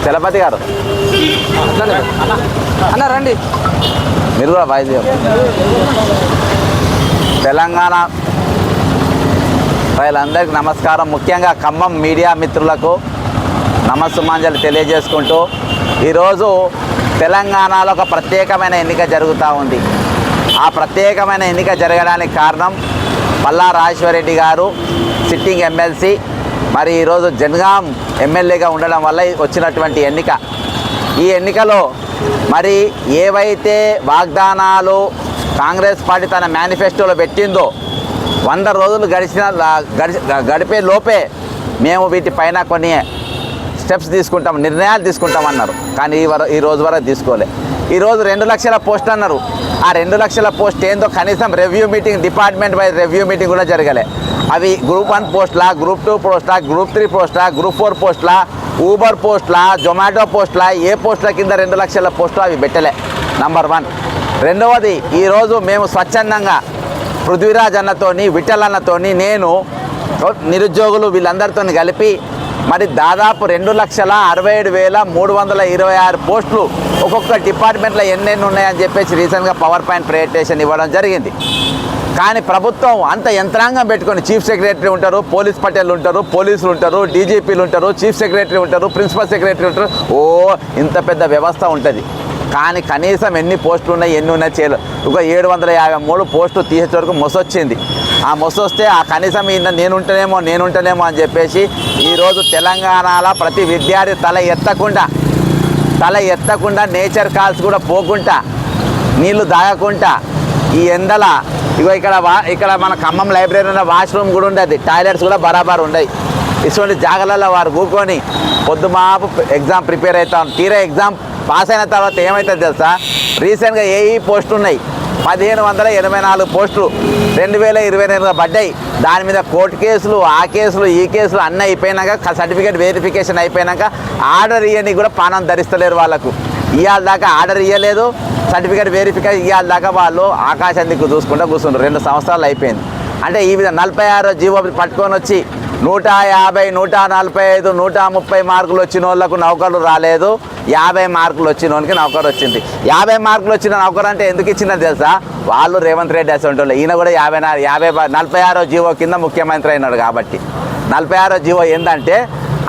చలపతి గారు అన్న రండి. మీరు కూడా వాయిస్ తెలంగాణ ప్రజలందరికీ నమస్కారం. ముఖ్యంగా ఖమ్మం మీడియా మిత్రులకు నమస్సుమాంజలి తెలియజేసుకుంటూ ఈరోజు తెలంగాణలో ఒక ప్రత్యేకమైన ఎన్నిక జరుగుతూ ఉంది. ఆ ప్రత్యేకమైన ఎన్నిక జరగడానికి కారణం పల్లా రాజేశ్వరరెడ్డి గారు సిట్టింగ్ ఎమ్మెల్సీ, మరి ఈరోజు జనగాం ఎమ్మెల్యేగా ఉండడం వల్ల వచ్చినటువంటి ఎన్నిక. ఈ ఎన్నికలో మరి ఏవైతే వాగ్దానాలు కాంగ్రెస్ పార్టీ తన మేనిఫెస్టోలో పెట్టిందో 100 రోజులు గడిపే లోపే మేము వీటిపైన కొన్ని స్టెప్స్ తీసుకుంటాం, నిర్ణయాలు తీసుకుంటామన్నారు. కానీ ఈ రోజు వరకు తీసుకోలే. ఈరోజు 2 లక్షల పోస్ట్ అన్నారు. ఆ 2 లక్షల పోస్ట్ ఏందో కనీసం review meeting, department wise review meeting కూడా జరగలే. అవి గ్రూప్ 1 పోస్ట్లా, గ్రూప్ 2 పోస్ట్లా, గ్రూప్ 3 పోస్ట్లా, గ్రూప్ 4 పోస్ట్లా, ఊబర్ పోస్ట్లా, జొమాటో పోస్ట్లా, ఏ పోస్టుల కింద 2 లక్షల పోస్టులు అవి పెట్టలే. నంబర్ 1. రెండవది, ఈరోజు మేము స్వచ్ఛందంగా పృథ్వీరాజ్ అన్నతోని, విఠల్ అన్నతోని, నేను నిరుద్యోగులు వీళ్ళందరితో కలిపి మరి దాదాపు 2,67,326 పోస్టులు ఒక్కొక్క డిపార్ట్మెంట్లో ఎన్నెన్ని ఉన్నాయని చెప్పేసి రీసెంట్గా పవర్ పాయింట్ ప్రెజెంటేషన్ ఇవ్వడం జరిగింది. కానీ ప్రభుత్వం అంత యంత్రాంగం పెట్టుకొని చీఫ్ సెక్రటరీ ఉంటారు, పోలీస్ పటేళ్ళు ఉంటారు, పోలీసులు ఉంటారు, డీజీపీలు ఉంటారు, చీఫ్ సెక్రటరీ ఉంటారు, ప్రిన్సిపల్ సెక్రటరీ ఉంటారు, ఇంత పెద్ద వ్యవస్థ ఉంటుంది. కానీ కనీసం ఎన్ని పోస్టులు ఉన్నాయి, ఎన్ని ఉన్నాయి చేయలేదు. ఒక 753 పోస్టులు తీసే వరకు మొసొచ్చింది. ఆ మొసొస్తే ఆ కనీసం నేనుంటేనేమో అని చెప్పేసి ఈరోజు తెలంగాణలో ప్రతి విద్యార్థి తల ఎత్తకుండా నేచర్ కాల్స్ కూడా పోకుండా, నీళ్లు దాగకుండా, ఈ ఎండల ఇక్కడ మన ఖమ్మం లైబ్రరీలో వాష్రూమ్ కూడా ఉండేది, టాయిలెట్స్ కూడా బరాబర్ ఉండవు. ఇటువంటి జాగాలలో వారు కూకొని పొద్దుమాపు ఎగ్జామ్ ప్రిపేర్ అవుతాం. తీరా ఎగ్జామ్ పాస్ అయిన తర్వాత ఏమవుతుంది తెలుసా? రీసెంట్గా ఏఈ పోస్టులు ఉన్నాయి, 1584 పోస్టులు 2024 పడ్డాయి. దాని మీద కోర్టు కేసులు, ఆ కేసులు, ఈ కేసులు అన్నీ అయిపోయినాక, సర్టిఫికేట్ వెరిఫికేషన్ అయిపోయినాక ఆర్డర్ ఇవ్వడానికి కూడా పానం ధరిస్తలేరు. వాళ్ళకు ఇవాళ దాకా ఆర్డర్ ఇవ్వలేదు, సర్టిఫికేట్ వెరిఫికేషన్ ఇవాళ దాకా వాళ్ళు ఆకాశం దిక్కు చూసుకుంటూ కూర్చున్నారు. 2 సంవత్సరాలు అయిపోయింది. అంటే ఈ విధంగా 46 జీవో పట్టుకొని వచ్చి 150, 145, 130 మార్కులు వచ్చిన వాళ్ళకు నౌకర్లు రాలేదు, 50 మార్కులు వచ్చిన వాళ్ళకి నౌకరు వచ్చింది. 50 మార్కులు వచ్చిన నౌకరు అంటే ఎందుకు ఇచ్చిందో తెలుసా? వాళ్ళు రేవంత్ రెడ్డి అసలు వాళ్ళు. ఈయన కూడా 46 జీవో కింద ముఖ్యమంత్రి అయినాడు. కాబట్టి 46 జీవో ఏంటంటే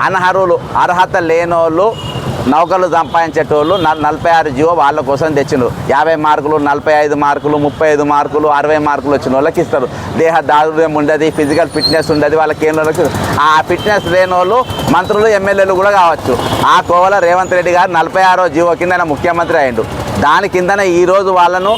అనర్హులు, అర్హత లేనోళ్ళు నౌకర్లు సంపాదించేటోళ్ళు 46 జీవో వాళ్ళ కోసం తెచ్చినారు. 50 మార్కులు, 45 మార్కులు, 35 మార్కులు, 60 మార్కులు వచ్చిన వాళ్ళకి ఇస్తారు. దేహ దారుణ్యం ఉండదు, ఫిజికల్ ఫిట్నెస్ ఉండదు వాళ్ళకి. ఏం వాళ్ళకి ఆ ఫిట్నెస్ లేని వాళ్ళు మంత్రులు, ఎమ్మెల్యేలు కూడా కావచ్చు. ఆ కోవల రేవంత్ రెడ్డి గారు 46 జీవో కింద ముఖ్యమంత్రి అయ్యిండు. దాని కిందనే ఈరోజు వాళ్ళను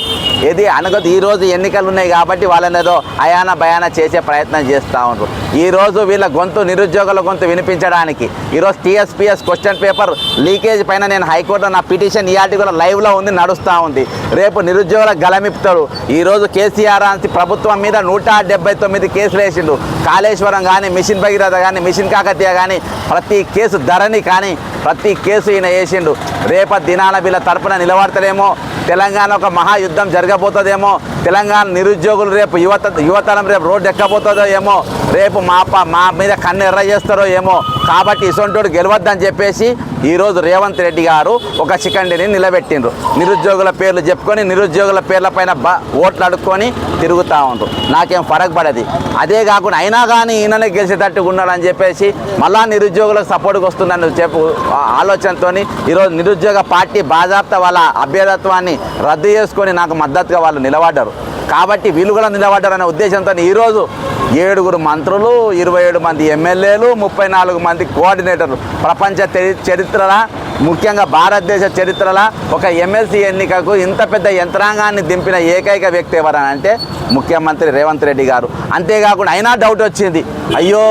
ఈరోజు ఎన్నికలు ఉన్నాయి కాబట్టి వాళ్ళని ఏదో అయాన భయాన చేసే ప్రయత్నం చేస్తూ ఉంటారు. ఈరోజు వీళ్ళ గొంతు, నిరుద్యోగుల గొంతు వినిపించడానికి ఈరోజు TSPS క్వశ్చన్ పేపర్ లీకేజ్ పైన నేను హైకోర్టులో నా పిటిషన్ ఇయాటి కూడా లైవ్లో ఉంది, నడుస్తూ ఉంది. రేపు నిరుద్యోగులకు గలమిపుతాడు. ఈరోజు కేసీఆర్ అంతి ప్రభుత్వం మీద 179 కేసులు వేసిండు. కాళేశ్వరం కానీ, మిషన్ భగీరథ కానీ, మిషన్ కాకతీయ కానీ, ప్రతి కేసు ధరణి కానీ ప్రతి కేసు ఈయన వేసిండు. రేపటి దినాన వీళ్ళ తరపున నిలబడతారేమో, తెలంగాణ ఒక మహాయుద్ధం జరగబోతుందేమో, తెలంగాణ నిరుద్యోగులు రేపు యువతరం రేపు రోడ్డు ఎక్కబోతుందో ఏమో, రేపు మా మీద కన్ను ఎర్ర చేస్తారో ఏమో. కాబట్టి ఇసొంటోడు గెలవద్దని చెప్పేసి ఈరోజు రేవంత్ రెడ్డి గారు ఒక చికండిని నిలబెట్టిండ్రు. నిరుద్యోగుల పేర్లు చెప్పుకొని, నిరుద్యోగుల పేర్లపైన ఓట్లు అడుక్కొని తిరుగుతూ ఉంటారు. నాకేం ఫరక్ పడేది. అదే కాకుండా అయినా కానీ ఈయననే గెలిచేటట్టుగా ఉన్నాడని చెప్పేసి మళ్ళా నిరుద్యోగులకు సపోర్ట్కి వస్తుందని ఆలోచనతో ఈరోజు నిరుద్యోగ పార్టీ బాజాప్తా వాళ్ళ అభ్యర్థత్వాన్ని రద్దు చేసుకొని నాకు మద్దతుగా వాళ్ళు నిలబడ్డారు. కాబట్టి వీళ్ళు కూడా నిలబడ్డారనే ఉద్దేశంతో ఈరోజు 7 మంత్రులు, 27 మంది ఎమ్మెల్యేలు, 34 మంది కోఆర్డినేటర్లు ప్రపంచ చరిత్రల, ముఖ్యంగా భారతదేశ చరిత్రలో ఒక ఎమ్మెల్సీ ఎన్నికకు ఇంత పెద్ద యంత్రాంగాన్ని దింపిన ఏకైక వ్యక్తి ఎవరనంటే ముఖ్యమంత్రి రేవంత్ రెడ్డి గారు. అంతేకాకుండా అయినా డౌట్ వచ్చింది, అయ్యో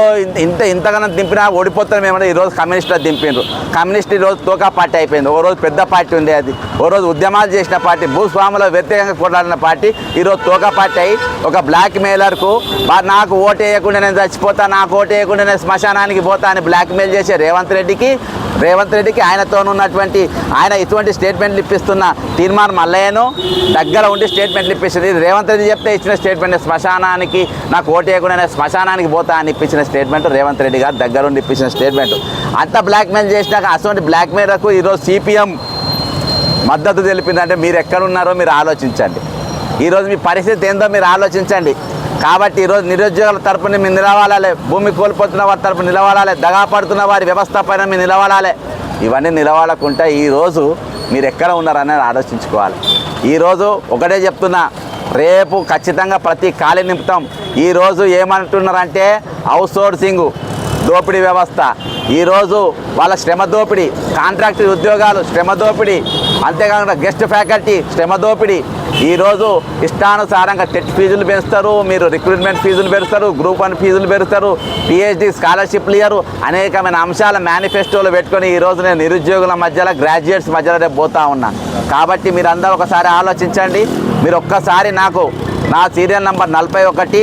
ఇంతగానో దింపినా ఓడిపోతాం ఏమంటే ఈరోజు కమ్యూనిస్టులు దింపిండ్రు. కమ్యూనిస్ట్ ఈరోజు తోకా పార్టీ అయిపోయింది. ఓ రోజు పెద్ద పార్టీ ఉండేది, ఓ రోజు ఉద్యమాలు చేసిన పార్టీ, భూస్వాముల వ్యతిరేకంగా కొట్లాడిన పార్టీ ఈరోజు తోకా పార్టీ అయ్యి ఒక బ్లాక్ మెయిలర్కు నాకు ఓటు వేయకుండా నేను చచ్చిపోతా, నాకు ఓటు వేయకుండా నేను శ్మశానానికి పోతా అని బ్లాక్ మెయిల్ చేసే రేవంత్ రెడ్డికి ఆయనతో ఉన్నటువంటి ఆయన ఇటువంటి స్టేట్మెంట్లు ఇప్పిస్తున్న తీర్మానం మల్లయ్యను దగ్గర ఉండి స్టేట్మెంట్లు ఇప్పిస్తుంది. ఇది రేవంత్ రెడ్డి చెప్తే ఇచ్చిన స్టేట్మెంట్. శ్మశానానికి నాకు ఓటు వేయకుండా శ్మశానానికి పోతా అని ఇప్పించిన స్టేట్మెంట్ రేవంత్ రెడ్డి గారు దగ్గర ఉండి ఇప్పించిన స్టేట్మెంట్. అంత బ్లాక్మెయిల్ చేసినాక అటువంటి బ్లాక్మెయిల్కు ఈరోజు సిపిఎం మద్దతు తెలిపిందంటే మీరు ఎక్కడున్నారో మీరు ఆలోచించండి. ఈరోజు మీ పరిస్థితి ఏందో మీరు ఆలోచించండి. కాబట్టి ఈరోజు నిరుద్యోగుల తరపున మీరు నిలబడాలి, భూమి కోల్పోతున్న వారి తరపున నిలబడాలి, దగా పడుతున్న వారి వ్యవస్థ పైన మీరు నిలబడాలి. ఇవన్నీ నిలబడకుండా ఈరోజు మీరు ఎక్కడ ఉన్నారనేది ఆలోచించుకోవాలి. ఈరోజు ఒకటే చెప్తున్నా, రేపు ఖచ్చితంగా ప్రతి ఖాళీ నింపుతాం. ఈరోజు ఏమంటున్నారంటే అవుట్ సోర్సింగ్ దోపిడీ వ్యవస్థ, ఈరోజు వాళ్ళ శ్రమ దోపిడీ, కాంట్రాక్ట్ ఉద్యోగాలు శ్రమ దోపిడీ, అంతేకాకుండా గెస్ట్ ఫ్యాకల్టీ శ్రమ దోపిడీ. ఈరోజు ఇష్టానుసారంగా టెట్ ఫీజులు పెంచుతారు, మీరు రిక్రూట్మెంట్ ఫీజులు పెంచుతారు, గ్రూప్ 1 ఫీజులు పెంచుతారు, పిహెచ్డి స్కాలర్షిప్లు ఇయ్యరు. అనేకమైన అంశాల మేనిఫెస్టోలు పెట్టుకొని ఈరోజు నేను నిరుద్యోగుల మధ్యలో గ్రాడ్యుయేట్స్ మధ్యలో రేపు పోతా ఉన్నా. కాబట్టి మీరు అందరూ ఒకసారి ఆలోచించండి. మీరు ఒక్కసారి నాకు నా సీరియల్ నంబర్ 41.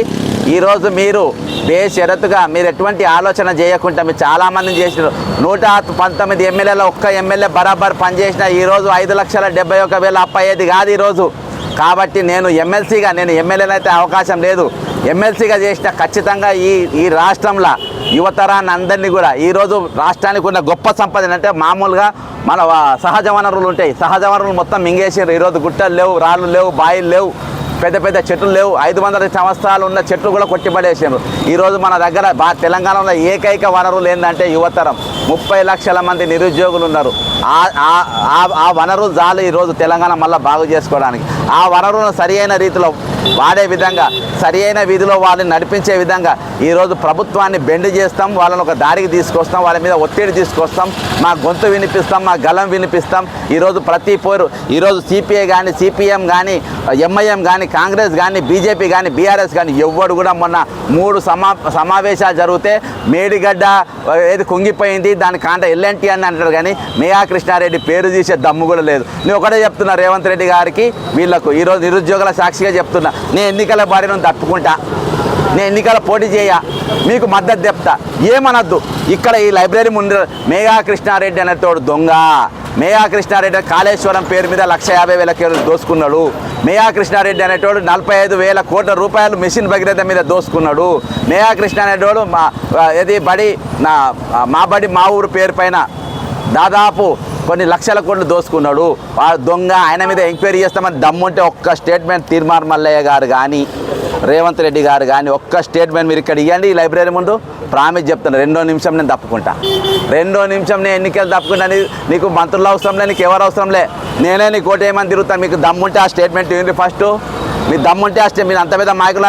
ఈరోజు మీరు బేషరతుగా మీరు ఎటువంటి ఆలోచన చేయకుండా మీరు చాలామందిని చేసినారు. 119 ఎమ్మెల్యేల ఒక్క ఎమ్మెల్యే బరాబర్ పనిచేసిన ఈరోజు 5,71,000 అప్పు అయ్యేది కాదు ఈరోజు. కాబట్టి నేను ఎమ్మెల్సీగా, నేను ఎమ్మెల్యేనైతే అవకాశం లేదు, ఎమ్మెల్సీగా చేసిన ఖచ్చితంగా ఈ రాష్ట్రంలో యువతరాన్ని అందరినీ కూడా ఈరోజు రాష్ట్రానికి ఉన్న గొప్ప సంపద అంటే మామూలుగా మన సహజ వనరులు ఉంటాయి. సహజ వనరులు మొత్తం మింగేసారు. ఈరోజు గుట్టలు లేవు, రాళ్ళు లేవు, బాయిలు లేవు, పెద్ద పెద్ద చెట్లు లేవు. 500 సంవత్సరాలు ఉన్న చెట్లు కూడా కొట్టిపడేసారు. ఈరోజు మన దగ్గర తెలంగాణలో ఏకైక వనరులు ఏంటంటే యువతరం. 30 లక్షల మంది నిరుద్యోగులు ఉన్నారు. ఆ వనరులు చాలు ఈరోజు తెలంగాణ మళ్ళీ బాగు చేసుకోవడానికి. ఆ వనరులను సరి అయిన రీతిలో వాడే విధంగా, సరి అయిన వీధిలో వాళ్ళని నడిపించే విధంగా ఈరోజు ప్రభుత్వాన్ని బెండ్ చేస్తాం, వాళ్ళని ఒక దారికి తీసుకొస్తాం, వాళ్ళ మీద ఒత్తిడి తీసుకొస్తాం, మా గొంతు వినిపిస్తాం, మా గలం వినిపిస్తాం. ఈరోజు ప్రతి పోరు ఈరోజు సిపిఐ కానీ, సిపిఎం కానీ, ఎంఐఎం కానీ, కాంగ్రెస్ కానీ, బీజేపీ కానీ, బీఆర్ఎస్ కానీ ఎవ్వడు కూడా మొన్న 3 సమావేశాలు జరిగితే మేడిగడ్డ ఏది కుంగిపోయింది దాని కాంట ఎల్ఎన్టీ అని అంటారు, కానీ మేయా కృష్ణారెడ్డి పేరు తీసే దమ్ము కూడా లేదు. నేను ఒకటే చెప్తున్నా రేవంత్ రెడ్డి గారికి, వీళ్లకు ఈరోజు నిరుద్యోగుల సాక్షిగా చెప్తున్నా, నేను ఎన్నికల బారిన తప్పుకుంటా, నేను ఎన్నికల పోటీ చేయ, మీకు మద్దతు చెప్తా, ఏమనద్దు. ఇక్కడ ఈ లైబ్రరీ ముందు మేఘా కృష్ణారెడ్డి అనేటోడు దొంగ. మేఘా కృష్ణారెడ్డి కాళేశ్వరం పేరు మీద 150,000 దోసుకున్నాడు. మేఘా కృష్ణారెడ్డి అనేటోడు 45,000 కోట్ల రూపాయలు మిషన్ భగీరథ మీద దోసుకున్నాడు. మేఘా కృష్ణ అనేటోడు మా బడి మా ఊరు పేరు పైన దాదాపు కొన్ని లక్షల కోట్లు దోసుకున్నాడు. వాడు దొంగ. ఆయన మీద ఎంక్వైరీ చేస్తామని దమ్ముంటే ఒక్క స్టేట్మెంట్ తీర్మానం మల్లయ్య గారు కానీ, రేవంత్ రెడ్డి గారు కానీ ఒక్క స్టేట్మెంట్ మీరు ఇక్కడ ఇవ్వండి. ఈ లైబ్రరీ ముందు ప్రామిస్ చెప్తాను, 2వ నిమిషం నేను తప్పుకుంటా, 2వ నిమిషం నేను ఎన్నికలు తప్పుకుంటా. నీకు మంత్రులు అవసరం లే, నీకు ఎవరు అవసరం లే, నేనే నీకు ఓటు ఏమని తిరుగుతాను. మీకు దమ్ముంటే ఆ స్టేట్మెంట్ ఇవ్వండి ఫస్ట్. మీ దమ్ముంటే ఆ మీరు అంత పెద్ద మాయకులు